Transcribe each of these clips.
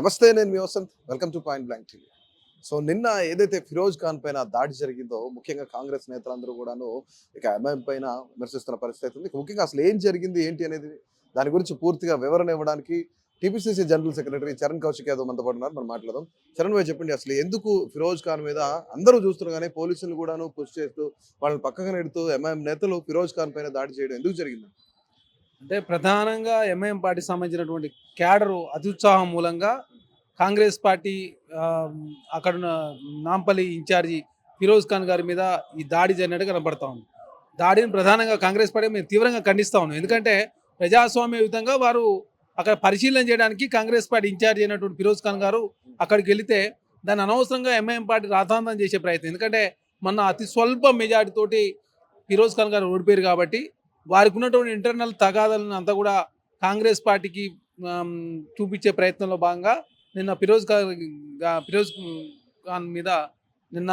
నమస్తే, నేను మీ Vasanth. Welcome to point blank TV. So నిన్న ఏదైతే ఫిరోజ్ ఖాన్ పైన దాడి జరిగిందో, ముఖ్యంగా కాంగ్రెస్ నేతలందరూ కూడాను ఇక ఎంఐఎం పైన విమర్శిస్తున్న పరిస్థితి ఉంది. ముఖ్యంగా అసలు ఏం జరిగింది ఏంటి అనేది దాని గురించి పూర్తిగా వివరణ ఇవ్వడానికి TPCC general secretary Charan Kaushik Yadav మనతో పాటు ఉన్నారు. మనం మాట్లాడదాం. చరణ్ భాయ్, చెప్పండి, అసలు ఎందుకు ఫిరోజ్ ఖాన్ మీద అందరూ చూస్తుండగానే పోలీసులు కూడాను పుష్ చేస్తూ వాళ్ళని పక్కన నెడుతూ ఎంఐఎం నేతలు ఫిరోజ్ ఖాన్ పైన దాడి చేయడం ఎందుకు జరిగింది? అంటే ప్రధానంగా ఎంఐఎం పార్టీకి సంబంధించినటువంటి క్యాడరు అత్యుత్సాహం మూలంగా కాంగ్రెస్ పార్టీ అక్కడున్న నాంపల్లి ఇన్ఛార్జి ఫిరోజ్ ఖాన్ గారి మీద ఈ దాడి జరిగినట్టు కనబడతా ఉంది. దాడిని ప్రధానంగా కాంగ్రెస్ పార్టీ మేము తీవ్రంగా ఖండిస్తా ఉన్నాం. ఎందుకంటే ప్రజాస్వామ్యయుతంగా వారు అక్కడ పరిశీలన చేయడానికి కాంగ్రెస్ పార్టీ ఇన్ఛార్జ్ అయినటువంటి ఫిరోజ్ ఖాన్ గారు అక్కడికి వెళితే దాన్ని అనవసరంగా ఎంఐఎం పార్టీ రాద్ధాంతం చేసే ప్రయత్నం. ఎందుకంటే మొన్న అతి స్వల్ప మెజార్టీతోటి ఫిరోజ్ ఖాన్ గారు ఓడిపోయారు కాబట్టి వారికి ఉన్నటువంటి ఇంటర్నల్ తగాదాలను అంతా కూడా కాంగ్రెస్ పార్టీకి చూపించే ప్రయత్నంలో భాగంగా నిన్న ఫిరోజ్ ఖాన్ మీద నిన్న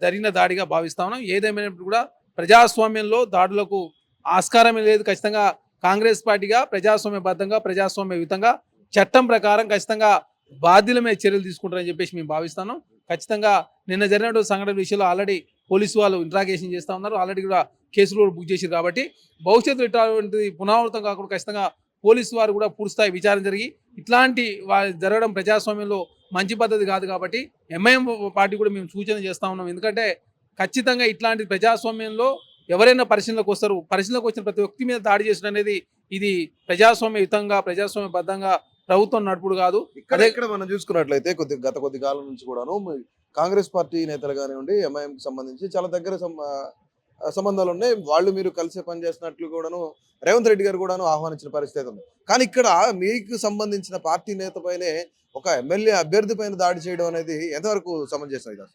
జరిగిన దాడిగా భావిస్తా ఉన్నాం. ఏదేమైనప్పుడు కూడా ప్రజాస్వామ్యంలో దాడులకు ఆస్కారమే లేదు. ఖచ్చితంగా కాంగ్రెస్ పార్టీగా ప్రజాస్వామ్యబద్ధంగా ప్రజాస్వామ్యయుతంగా చట్టం ప్రకారం ఖచ్చితంగా బాధ్యుల మీద చర్యలు తీసుకుంటారని చెప్పేసి మేము భావిస్తాను. ఖచ్చితంగా నిన్న జరిగినటువంటి సంఘటన విషయంలో ఆల్రెడీ పోలీసు వాళ్ళు ఇంట్రాగేషన్ చేస్తూ ఉన్నారు. ఆల్రెడీ కూడా కేసులు కూడా బుక్ చేశారు. కాబట్టి భవిష్యత్తులో ఇట్లాంటిది పునరావృతం కాకుండా ఖచ్చితంగా పోలీసు వారు కూడా పూర్తిస్థాయి విచారణ జరిగి ఇట్లాంటి జరగడం ప్రజాస్వామ్యంలో మంచి పద్ధతి కాదు. కాబట్టి ఎంఐఎం పార్టీ కూడా మేము సూచన చేస్తూ ఉన్నాం. ఎందుకంటే ఖచ్చితంగా ఇట్లాంటి ప్రజాస్వామ్యంలో ఎవరైనా పరిశీలనకు వస్తారు. పరిశీలనకు వచ్చిన ప్రతి వ్యక్తి మీద దాడి చేసిన అనేది ఇది ప్రజాస్వామ్యయుతంగా ప్రజాస్వామ్యబద్ధంగా ప్రభుత్వం నడుపుడు కాదు. ఇక్కడ మనం చూసుకున్నట్లయితే గత కొద్ది కాలం నుంచి కూడాను కాంగ్రెస్ పార్టీ నేతలు కానివ్వండి, ఎంఐఎంకి సంబంధించి చాలా దగ్గర సంబంధాలు ఉన్నాయి. వాళ్ళు మీరు కలిసే పనిచేస్తున్నట్లు కూడాను రేవంత్ రెడ్డి గారు కూడాను ఆహ్వానించిన పరిస్థితి ఉంది. కానీ ఇక్కడ మీకు సంబంధించిన పార్టీ నేత పైనే ఒక ఎమ్మెల్యే అభ్యర్థి పైన దాడి చేయడం అనేది ఎంతవరకు సమంజసం? ఇది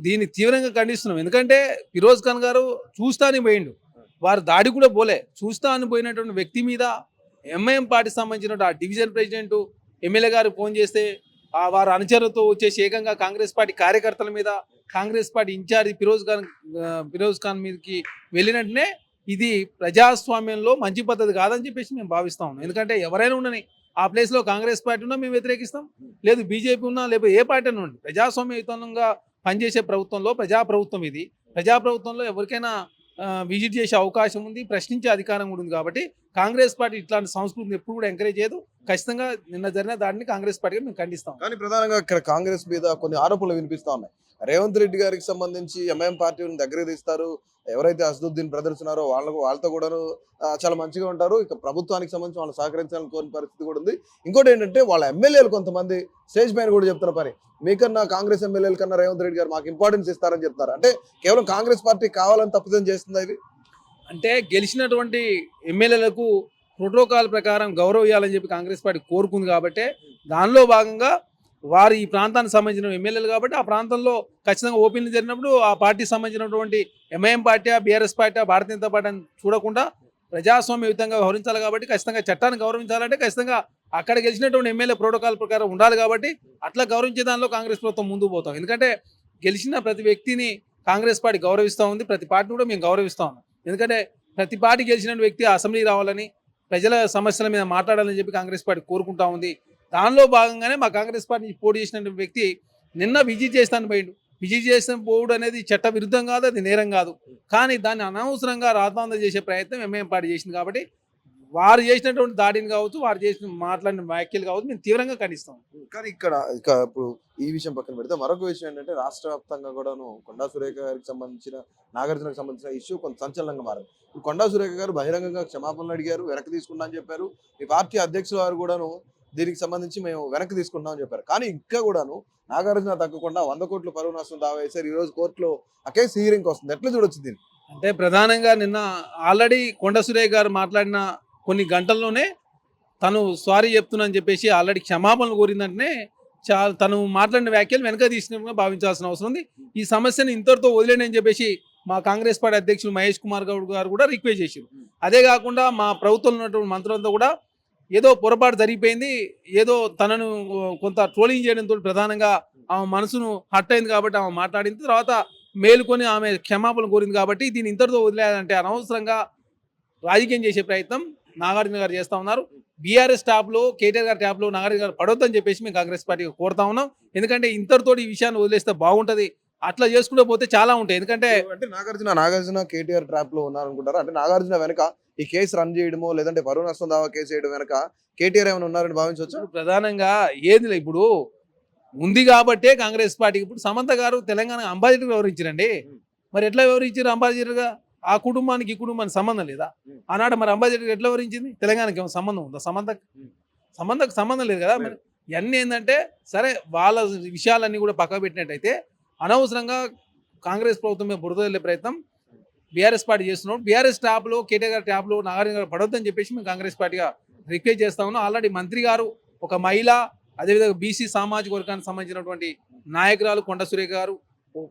దీన్ని తీవ్రంగా ఖండిస్తున్నాం. ఎందుకంటే ఫిరోజ్ ఖాన్ గారు చూస్తాని పోయిండు, వారు దాడి కూడా పోలే. చూస్తా అని పోయినటువంటి వ్యక్తి మీద ఎంఐఎం పార్టీకి సంబంధించిన ఆ డివిజన్ ప్రెసిడెంట్ ఎమ్మెల్యే గారు ఫోన్ చేస్తే వారు అనుచరులతో వచ్చేసి ఏకంగా కాంగ్రెస్ పార్టీ కార్యకర్తల మీద కాంగ్రెస్ పార్టీ ఇన్ఛార్జి ఫిరోజ్ ఖాన్ మీదకి వెళ్ళినట్టునే ఇది ప్రజాస్వామ్యంలో మంచి పద్ధతి కాదని చెప్పేసి మేము భావిస్తా ఉన్నాం. ఎందుకంటే ఎవరైనా ఉండని ఆ ప్లేస్లో కాంగ్రెస్ పార్టీ ఉన్నా మేము వ్యతిరేకిస్తాం, లేదు బీజేపీ ఉన్నా, లేకపోతే ఏ పార్టీ అయినా ఉండి ప్రజాస్వామ్యయుతంగా పనిచేసే ప్రభుత్వంలో ప్రజాప్రభుత్వం ఇది. ప్రజాప్రభుత్వంలో ఎవరికైనా విజిట్ చేసే అవకాశం ఉంది, ప్రశ్నించే అధికారం కూడా ఉంది. కాబట్టి కాంగ్రెస్ పార్టీ ఇట్లాంటి సంస్కృతిని ఎప్పుడు కూడా ఎంకరేజ్ చేయదు. ఖచ్చితంగా నిన్న జరిగిన దాడిని కాంగ్రెస్ పార్టీగా మేము ఖండిస్తాం. కానీ ప్రధానంగా ఇక్కడ కాంగ్రెస్ మీద కొన్ని ఆరోపణలు వినిపిస్తా ఉన్నాయి. రేవంత్ రెడ్డి గారికి సంబంధించి ఎంఐఎం పార్టీని దగ్గరికి తీస్తారు, ఎవరైతే అసదుద్దీన్ బ్రదర్స్ ఉన్నారో వాళ్ళతో కూడాను చాలా మంచిగా ఉంటారు. ఇక ప్రభుత్వానికి సంబంధించి వాళ్ళు సహకరించాలని కోరిన పరిస్థితి కూడా ఉంది. ఇంకోటి ఏంటంటే వాళ్ళ ఎమ్మెల్యేలు కొంతమంది స్టేజ్ పైన కూడా చెప్తున్న పని, మీకన్నా కాంగ్రెస్ ఎమ్మెల్యేల కన్నా రేవంత్ రెడ్డి గారు మాకు ఇంపార్టెన్స్ ఇస్తారని చెప్తున్నారు. అంటే కేవలం కాంగ్రెస్ పార్టీ కావాలని తప్పిదం చేస్తుందా ఇది? అంటే గెలిచినటువంటి ఎమ్మెల్యేలకు ప్రోటోకాల్ ప్రకారం గౌరవం ఇవ్వాలని చెప్పి కాంగ్రెస్ పార్టీ కోరుకుంది. కాబట్టి దానిలో భాగంగా వారు ఈ ప్రాంతానికి సంబంధించిన ఎమ్మెల్యేలు కాబట్టి ఆ ప్రాంతంలో ఖచ్చితంగా ఓపెన్లు జరిగినప్పుడు ఆ పార్టీకి సంబంధించినటువంటి MIM party, BRS party, Bharatiya Janata party అని చూడకుండా ప్రజాస్వామ్యయుతంగా వ్యవహరించాలి. కాబట్టి ఖచ్చితంగా చట్టాన్ని గౌరవించాలంటే ఖచ్చితంగా అక్కడ గెలిచినటువంటి ఎమ్మెల్యే ప్రోటోకాల్ ప్రకారం ఉండాలి. కాబట్టి అట్లా గౌరవించే దానిలో కాంగ్రెస్ ప్రభుత్వం ముందుకు పోతాం. ఎందుకంటే గెలిచిన ప్రతి వ్యక్తిని కాంగ్రెస్ పార్టీ గౌరవిస్తూ ఉంది, ప్రతి పార్టీని కూడా మేము గౌరవిస్తూ ఉన్నాం. ఎందుకంటే ప్రతి పార్టీ గెలిచిన వ్యక్తి అసెంబ్లీ రావాలని, ప్రజల సమస్యల మీద మాట్లాడాలని చెప్పి కాంగ్రెస్ పార్టీ కోరుకుంటా ఉంది. దానిలో భాగంగానే మా కాంగ్రెస్ పార్టీ పోటీ చేసిన వ్యక్తి నిన్న విజిట్ చేస్తాను పోయిండు. విజిట్ చేసిన పోవుడు అనేది చట్ట విరుద్ధం కాదు, అది నేరం కాదు. కానీ దాన్ని అనవసరంగా రాద్ధాంతం చేసే ప్రయత్నం ఎంఐఎం పార్టీ చేసింది. కాబట్టి వారు చేసినటువంటి దాడిని కావచ్చు, వారు చేసిన మాట్లాడిన వ్యాఖ్యలు కావచ్చు, మేము తీవ్రంగా ఖండిస్తాం. కానీ ఇక ఇప్పుడు ఈ విషయం పక్కన పెడితే మరొక విషయం ఏంటంటే రాష్ట్ర వ్యాప్తంగా కూడాను కొండా సురేఖ గారికి సంబంధించిన, నాగార్జునకు సంబంధించిన ఇష్యూ కొంత సంచలనంగా మారింది. కొండా సురేఖ గారు బహిరంగంగా క్షమాపణలు అడిగారు, వెనక్కి తీసుకున్నా అని చెప్పారు. మీ పార్టీ అధ్యక్షుల వారు కూడాను దీనికి సంబంధించి మేము వెనక్కి తీసుకుంటామని చెప్పారు. కానీ ఇంకా కూడాను నాగార్జున తగ్గకుండా 100 కోట్ల పరువు నష్టం దావా వేశారు. ఈ రోజు కోర్టులో ఆ కేసు హీరింగ్ వస్తుంది. ఎట్లా చూడొచ్చు దీన్ని? అంటే ప్రధానంగా నిన్న ఆల్రెడీ కొండా సురేఖ గారు మాట్లాడిన కొన్ని గంటల్లోనే తను సారీ చెప్తున్నా అని చెప్పేసి ఆల్రెడీ క్షమాపణలు కోరిందంటేనే తను మాట్లాడిన వ్యాఖ్యలు వెనక తీసుకుని భావించాల్సిన అవసరం ఉంది. ఈ సమస్యను ఇంతటితో వదిలేనని చెప్పేసి మా కాంగ్రెస్ పార్టీ అధ్యక్షులు మహేష్ కుమార్ గౌడ్ గారు కూడా రిక్వెస్ట్ చేశారు. అదే కాకుండా మా ప్రభుత్వంలో ఉన్నటువంటి మంత్రులంతా కూడా ఏదో పొరపాటు జరిగిపోయింది, ఏదో తనను కొంత ట్రోలింగ్ చేయడంతో ప్రధానంగా ఆమె మనసును హర్ట్ అయింది కాబట్టి ఆమె మాట్లాడిన తర్వాత మేలుకొని ఆమె క్షమాపణ కోరింది. కాబట్టి దీన్ని ఇంతటితో వదిలేయాలంటే అనవసరంగా రాజకీయం చేసే ప్రయత్నం నాగార్జున గారు చేస్తా ఉన్నారు. బీఆర్ఎస్ ట్యాప్లో కేటీఆర్ గారి ట్యాప్లో నాగార్జున గారు పడొద్దని చెప్పేసి మేము కాంగ్రెస్ పార్టీ కోరుతా ఉన్నాం. ఎందుకంటే ఇంతటితో ఈ విషయాన్ని వదిలేస్తే బాగుంటది. అట్లా చేసుకుంటూ పోతే చాలా ఉంటాయి. ఎందుకంటే అంటే నాగార్జున కేటీఆర్ ట్రాప్ లో ఉన్నారనుకుంటారా? అంటే నాగార్జున వెనక ఈ కేసు రన్ చేయడమో లేదంటే పరువు నష్టం దావా కేసు చేయడం వెనక కేటీఆర్ ఏమైనా ఉన్నారని భావించవచ్చు. ఇప్పుడు ప్రధానంగా ఏది లే, ఇప్పుడు ఉంది కాబట్టే కాంగ్రెస్ పార్టీకి ఇప్పుడు సమంత గారు తెలంగాణ అంబాసిడర్ వివరించారండి. మరి ఎట్లా వివరించారు అంబాసిడర్గా? ఆ కుటుంబానికి ఈ కుటుంబానికి సంబంధం లేదా? ఆనాడు మరి అంబాసిడర్ ఎట్లా వివరించింది? తెలంగాణకి ఏమైనా సంబంధం ఉందా? సంబంధకు సంబంధం లేదు కదా. మరి ఇవన్నీ ఏంటంటే సరే వాళ్ళ విషయాలన్నీ కూడా పక్క పెట్టినట్టయితే అనవసరంగా కాంగ్రెస్ ప్రభుత్వం మీద బురద వెళ్ళే ప్రయత్నం బీఆర్ఎస్ పార్టీ చేస్తున్నాం. బీఆర్ఎస్ ట్యాప్లో కేటీఆర్ గారి ట్యాప్లో నాగార్జున గారు పడొద్దని చెప్పేసి మేము కాంగ్రెస్ పార్టీగా రిక్వెస్ట్ చేస్తా ఉన్నాం. ఆల్రెడీ మంత్రి గారు ఒక మహిళ, అదేవిధంగా బీసీ సామాజిక వర్గానికి సంబంధించినటువంటి నాయకురాలు కొండ సురేఖ గారు,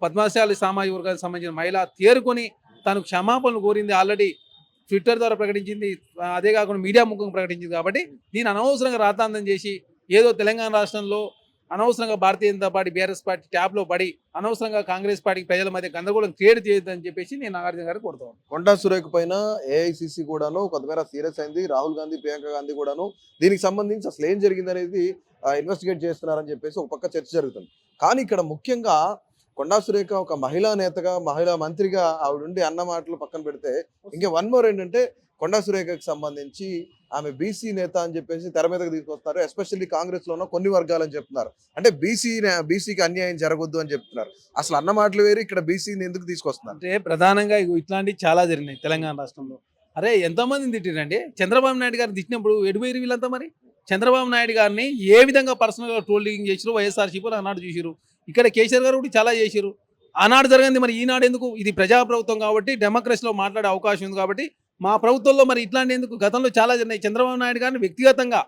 పద్మశాలి సామాజిక వర్గానికి సంబంధించిన మహిళ తేరుకొని తను క్షమాపణలు కోరింది. ఆల్రెడీ ట్విట్టర్ ద్వారా ప్రకటించింది. అదే కాకుండా మీడియా ముఖంగా ప్రకటించింది. కాబట్టి దీన్ని అనవసరంగా రాతాంతం చేసి ఏదో తెలంగాణ రాష్ట్రంలో అనవసరంగా Bharatiya Janata party BRS party ట్యాబ్లో పడి అనవసరంగా కాంగ్రెస్ పార్టీకి ప్రజల మధ్య గందరగోళం క్రియేట్ చేయొద్దని చెప్పేసి నేను నాగార్జున గారు కోరుతాను. కొండా సురేఖ పైన ఏఐసిసి కూడాను కొంతమేర సీరియస్ అయింది. రాహుల్ గాంధీ, ప్రియాంక గాంధీ కూడాను దీనికి సంబంధించి అసలు ఏం జరిగింది అనేది ఇన్వెస్టిగేట్ చేస్తున్నారని చెప్పేసి ఒక పక్క చర్చ జరుగుతుంది. కానీ ఇక్కడ ముఖ్యంగా కొండా సురేఖ ఒక మహిళా నేతగా, మహిళా మంత్రిగా ఆవిడుండి అన్న మాటలు పక్కన పెడితే ఇంకా వన్ మోర్ ఏంటంటే కొండా సురేఖకి సంబంధించి ఆమె బీసీ నేత అని చెప్పేసి తెర మీదకి తీసుకొస్తారు. ఎస్పెషల్లీ కాంగ్రెస్ లో ఉన్న కొన్ని వర్గాలని చెప్తున్నారు. అంటే బీసీకి అన్యాయం జరగొద్దు అని చెప్తున్నారు. అసలు అన్న మాటలు వేరు, ఇక్కడ బీసీని ఎందుకు తీసుకొస్తున్నారు? అంటే ప్రధానంగా ఇట్లాంటివి చాలా జరిగినాయి తెలంగాణ రాష్ట్రంలో. అరే ఎంతమందిని తిట్టిరండి. చంద్రబాబు నాయుడు గారిని తిట్టినప్పుడు ఎడుబైరు వీళ్ళంతా. మరి చంద్రబాబు నాయుడు గారిని ఏ విధంగా పర్సనల్గా ట్రోలింగ్ చేసిరు వైఎస్ఆర్సీపీలో ఆనాడు చూసిరు. ఇక్కడ కేసీఆర్ గారు కూడా చాలా చేసిరు. ఆనాడు జరిగింది, మరి ఈనాడు ఎందుకు? ఇది ప్రజాప్రభుత్వం కాబట్టి డెమోక్రసీలో మాట్లాడే అవకాశం ఉంది కాబట్టి మా ప్రభుత్వంలో మరి ఇట్లాంటి ఎందుకు? గతంలో చాలా జరిగినాయి. చంద్రబాబు నాయుడు గారిని వ్యక్తిగతంగా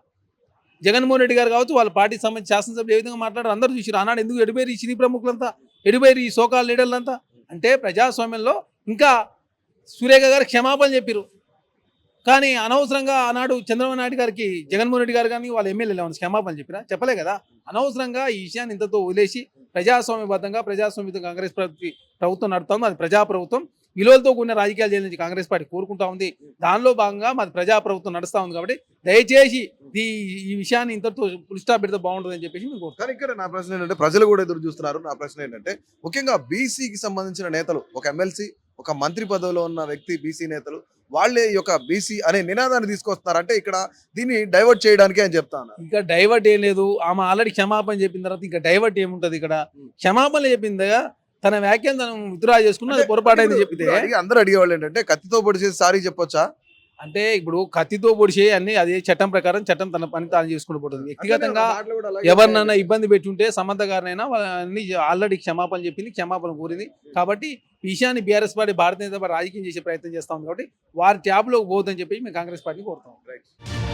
జగన్మోహన్ రెడ్డి గారు కావచ్చు, వాళ్ళ పార్టీకి సంబంధించి శాసనసభ్యులు ఏ విధంగా మాట్లాడారు అందరూ చూసిరు. ఆనాడు ఎందుకు ఎడిపోయారు ఈ సినీ ప్రముఖులంతా, ఎడిపోయారు ఈ సోకాల్ లీడర్లంతా? అంటే ప్రజాస్వామ్యంలో ఇంకా సురేఖ గారు క్షమాపణ చెప్పారు. కానీ అనవసరంగా ఆనాడు చంద్రబాబు నాయుడు గారికి జగన్మోహన్ రెడ్డి గారు కానీ వాళ్ళ ఎమ్మెల్యేలు ఏమైనా క్షమాపణ చెప్పినా? చెప్పలే కదా. అనవసరంగా ఈ విషయాన్ని ఇంతతో వదిలేసి ప్రజాస్వామ్యబద్ధంగా కాంగ్రెస్ ప్రభుత్వం నడుతుంది. అది ప్రజాప్రభుత్వం, విలువలతో కూడిన రాజకీయాలు చేయాలని కాంగ్రెస్ పార్టీ కోరుకుంటా ఉంది. దానిలో భాగంగా మాది ప్రజాప్రభుత్వం నడుస్తూ ఉంది. కాబట్టి దయచేసి ఈ విషయాన్ని ఇంతటితో ఫుల్ స్టాప్ పెడితే బాగుంటుందని చెప్పేసి మేము కోరుతాం. కానీ ఇక్కడ నా ప్రశ్న ఏంటంటే ప్రజలు కూడా ఎదురు చూస్తున్నారు. నా ప్రశ్న ఏంటంటే ముఖ్యంగా బీసీకి సంబంధించిన నేతలు, ఒక ఎమ్మెల్సీ, ఒక మంత్రి పదవిలో ఉన్న వ్యక్తి, బీసీ నేతలు వాళ్ళే ఈ యొక్క బీసీ అనే నినాదాన్ని తీసుకొస్తున్నారు. అంటే ఇక్కడ దీన్ని డైవర్ట్ చేయడానికి అని చెప్తా ఉన్నారు. ఇంకా డైవర్ట్ ఏం లేదు. ఆమె ఆల్రెడీ క్షమాపణ చెప్పిన తర్వాత ఇంకా డైవర్ట్ ఏముంటుంది? ఇక్కడ క్షమాపణ చెప్పిందిగా, తన వ్యాఖ్యను తను విత్డ్రా చేసుకున్న అది పొరపాటైంది చెప్పితే అందరూ అడిగేవాళ్ళు ఏంటంటే కత్తితో పొడి చేసి సారీ చెప్పొచ్చా? అంటే ఇప్పుడు కత్తితో పొడిచే అన్ని అదే చట్టం ప్రకారం చట్టం తన పని తాను చేసుకుని పోతుంది. వ్యక్తిగతంగా ఎవరినైనా ఇబ్బంది పెట్టుంటే సమంత గారినైనా అన్ని ఆల్రెడీ క్షమాపణ చెప్పింది, క్షమాపణ కోరింది. కాబట్టి ఈ విషయాన్ని BRS party Bharatiya Janata party రాజకీయం చేసే ప్రయత్నం చేస్తా ఉంది. కాబట్టి వారి ట్యాబ్లోకి పోతుందని చెప్పి మేము కాంగ్రెస్ పార్టీని కోరుతాం.